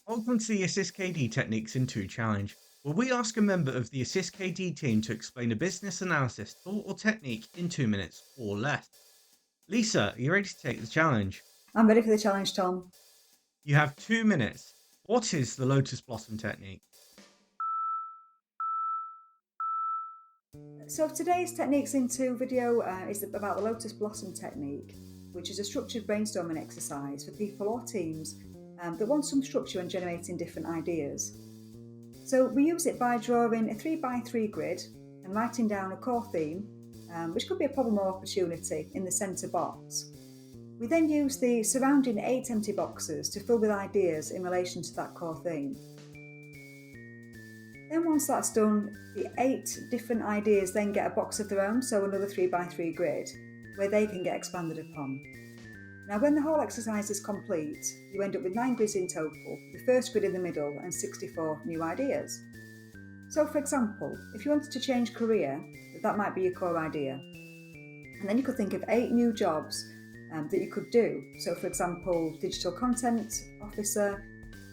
Welcome to the AssistKD Techniques in 2 challenge, where we ask a member of the AssistKD team to explain a business analysis tool or technique in 2 minutes or less. Lisa, are you ready to take the challenge? I'm ready for the challenge, Tom. You have 2 minutes. What is the Lotus Blossom technique? So today's Techniques in 2 video is about the Lotus Blossom technique, which is a structured brainstorming exercise for people or teams that want some structure when generating different ideas. So we use it by drawing a 3x3 grid and writing down a core theme, which could be a problem or opportunity, in the centre box. We then use the surrounding 8 empty boxes to fill with ideas in relation to that core theme. Then once that's done, the 8 different ideas then get a box of their own, so another 3x3 grid, where they can get expanded upon. Now when the whole exercise is complete, you end up with 9 grids in total, the first grid in the middle and 64 new ideas. So for example, if you wanted to change career, that might be your core idea. And then you could think of 8 new jobs that you could do. So for example, digital content officer,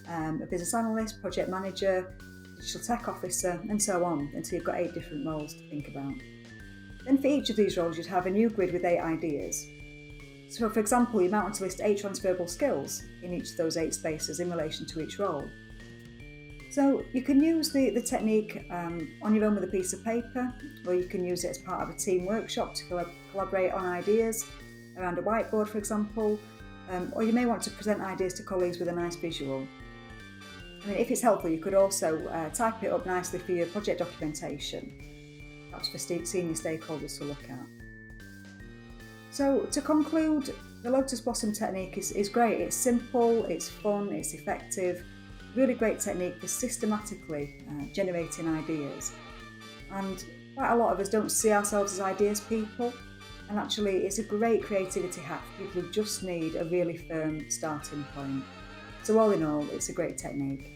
a business analyst, project manager, digital tech officer, and so on, until you've got 8 different roles to think about. Then for each of these roles, you'd have a new grid with 8 ideas. So for example, you might want to list 8 transferable skills in each of those 8 spaces in relation to each role. So you can use the technique on your own with a piece of paper, or you can use it as part of a team workshop to collaborate on ideas around a whiteboard, for example, or you may want to present ideas to colleagues with a nice visual. I mean, if it's helpful, you could also type it up nicely for your project documentation, perhaps for senior stakeholders to look at. So to conclude, the Lotus Blossom technique is great. It's simple, it's fun, it's effective, really great technique for systematically generating ideas. And quite a lot of us don't see ourselves as ideas people, and actually it's a great creativity hack for people who just need a really firm starting point. So all in all, it's a great technique.